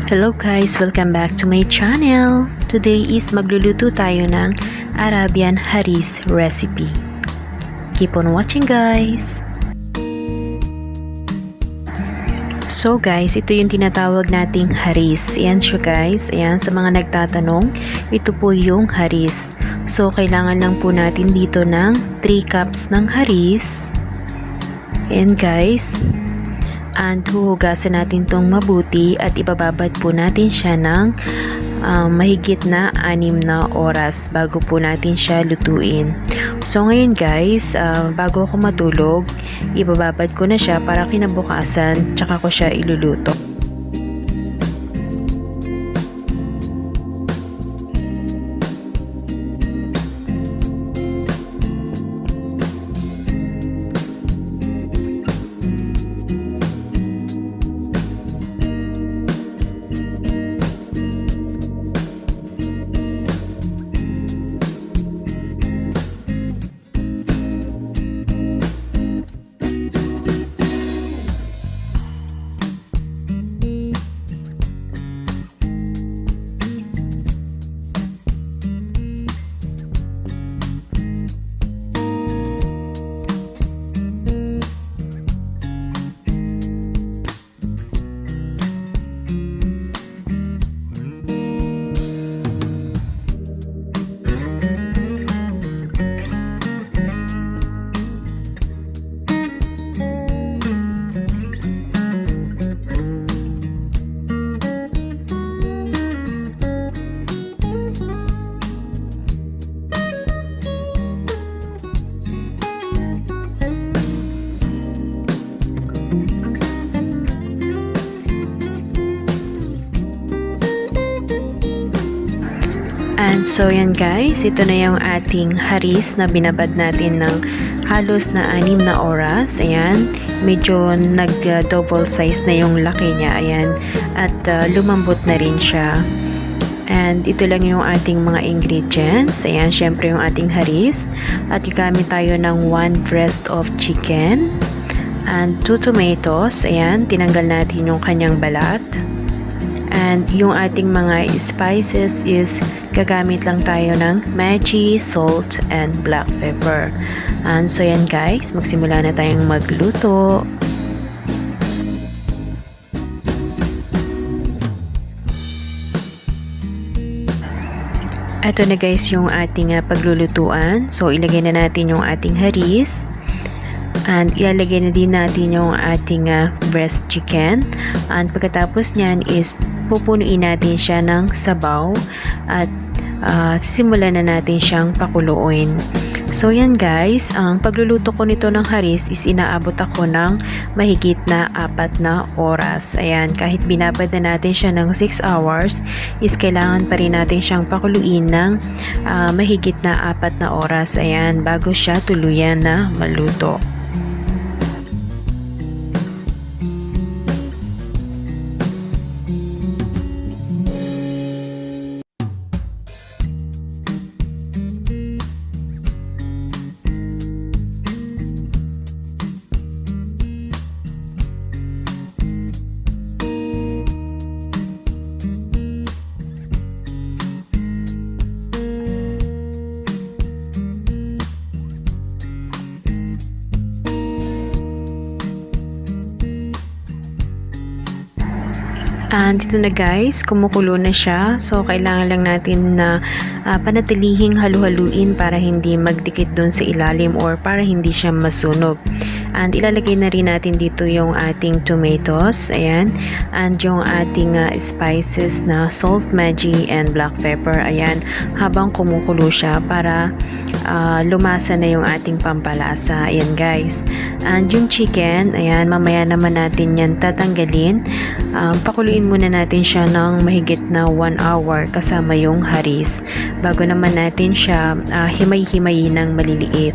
Hello guys! Welcome back to my channel! Today is magluluto tayo ng Arabian Harees recipe. Keep on watching guys! So guys, ito yung tinatawag nating Harees. Ayan siya guys. Ayan, sa mga nagtatanong, ito po yung Harees. So kailangan lang po natin dito ng 3 cups ng Harees. Ayan guys. And huhugasan natin tong mabuti at ibababad po natin siya ng mahigit na 6 na oras bago po natin siya lutuin. So ngayon guys, bago ako matulog, ibababad ko na siya para kinabukasan tsaka ko siya iluluto. And so yan guys, ito na yung ating Harees na binabad natin ng halos na 6 na oras. Ayan, medyo nag-double size na yung laki niya. Ayan, at lumambot na rin siya. And ito lang yung ating mga ingredients. Ayan, syempre yung ating Harees. At gagamit tayo ng 1 breast of chicken and 2 tomatoes. Ayan, tinanggal natin yung kanyang balat. And yung ating mga spices is gagamit lang tayo ng Maggie, salt, and black pepper. And so yan guys, magsimula na tayong magluto. Ito na guys yung ating paglulutuan. So ilagay na natin yung ating Harees. And ilalagay na din natin yung ating breast chicken. And pagkatapos nyan is pupunuin natin siya ng sabaw at sisimulan na natin siyang pakuluin. So yan guys, ang pagluluto ko nito ng Harees is inaabot ako ng mahigit na 4 na oras. Ayan, kahit binabad na natin siya ng 6 hours is kailangan pa rin natin siyang pakuluin ng mahigit na 4 na oras. Ayan, bago siya tuluyan na maluto. And ito na guys, kumukulo na siya. So kailangan lang natin na panatilihing halu-haluin para hindi magdikit doon sa ilalim or para hindi siya masunog. And ilalagay na rin natin dito yung ating tomatoes. Ayan. And yung ating spices na salt, Maggie, and black pepper. Ayan. Habang kumukulo siya para lumasa na yung ating pampalasa. Ayan guys. And yung chicken, ayan, mamaya naman natin yan tatanggalin. Pakuluin muna natin siya ng mahigit na 1 hour kasama yung Harees. Bago naman natin siya himay-himayin ng maliliit.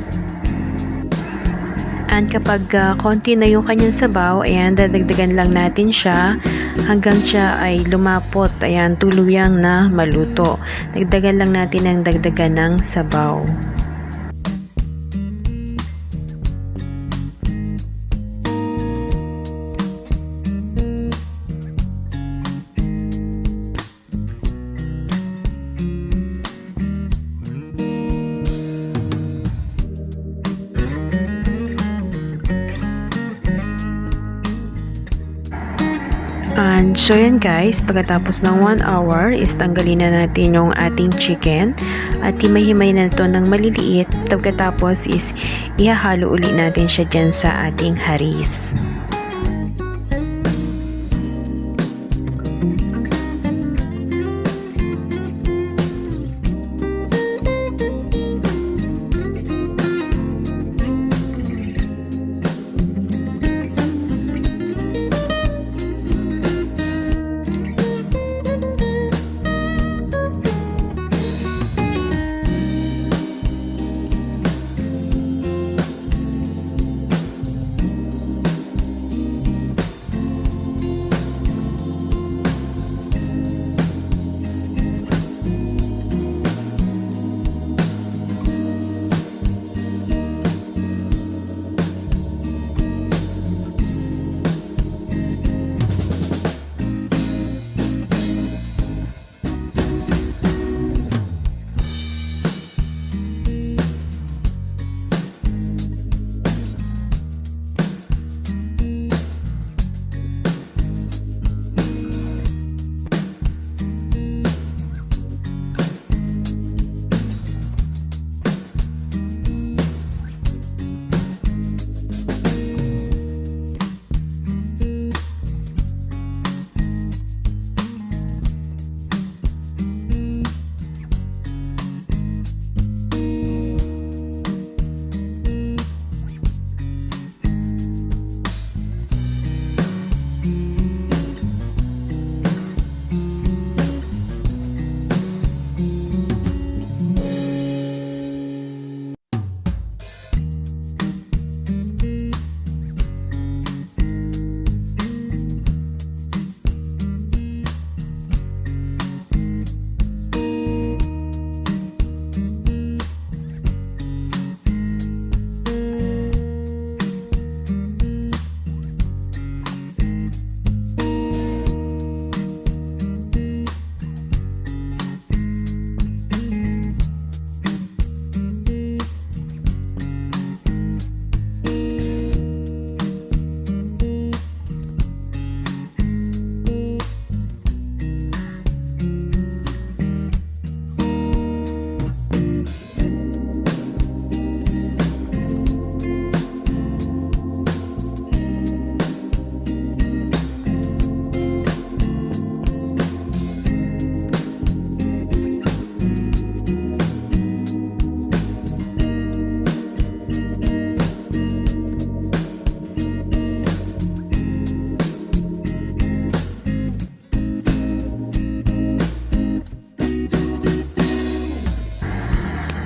And kapag konti na yung kanyang sabaw, ayan, dadagdagan lang natin siya hanggang siya ay lumapot. Ayan, tuluyang na maluto. Dagdagan lang natin ang dagdagan ng sabaw. And so yan guys, pagkatapos ng 1 hour is tanggalin na natin yung ating chicken at himay-himay na ito ng maliliit. Pagkatapos is ihahalo uli natin siya dyan sa ating haris.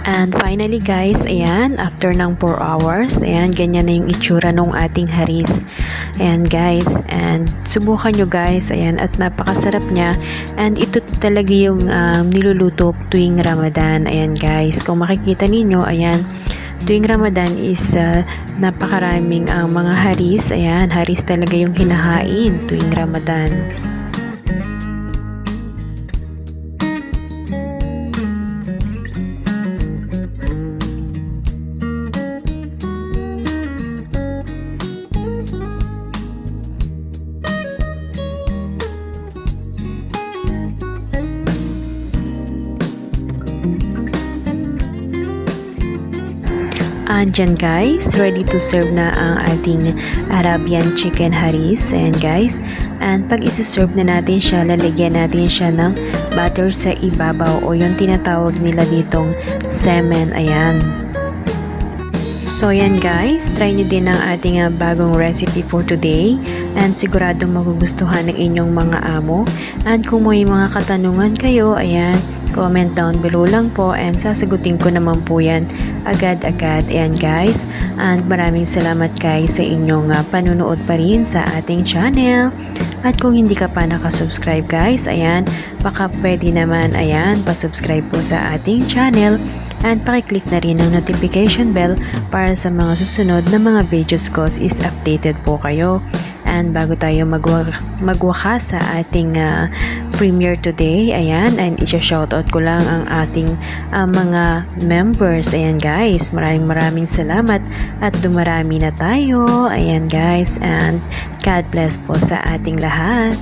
And finally guys, ayan, after ng 4 hours, ayan, ganyan na yung itsura ng ating haris. Ayan guys, and subukan nyo guys, ayan, at napakasarap niya. And ito talaga yung niluluto tuwing Ramadan. Ayan guys, kung makikita ninyo, ayan, tuwing Ramadan is napakaraming mga haris. Ayan, haris talaga yung hinahain tuwing Ramadan. Andyan guys, ready to serve na ang ating Arabian chicken haris. Ayan guys, and pag isi-serve na natin siya, lalagyan natin siya ng butter sa ibabaw o yung tinatawag nila ditong semen. Ayan. So yan guys, try nyo din ang ating bagong recipe for today, and siguradong magugustuhan ng inyong mga amo. And kung may mga katanungan kayo, ayan, comment down below lang po and sasagutin ko naman po yan agad-agad. Ayan guys, and maraming salamat guys sa inyong panunood pa rin sa ating channel. At kung hindi ka pa nakasubscribe guys, ayan, baka pwede naman, ayan, pasubscribe po sa ating channel. And pakiclick na rin ang notification bell para sa mga susunod na mga videos ko is updated po kayo. And bago tayo magwakas sa ating premiere today, ayan, and i-shoutout ko lang ang ating mga members. Ayan guys, maraming salamat at dumarami na tayo. Ayan guys, and God bless po sa ating lahat.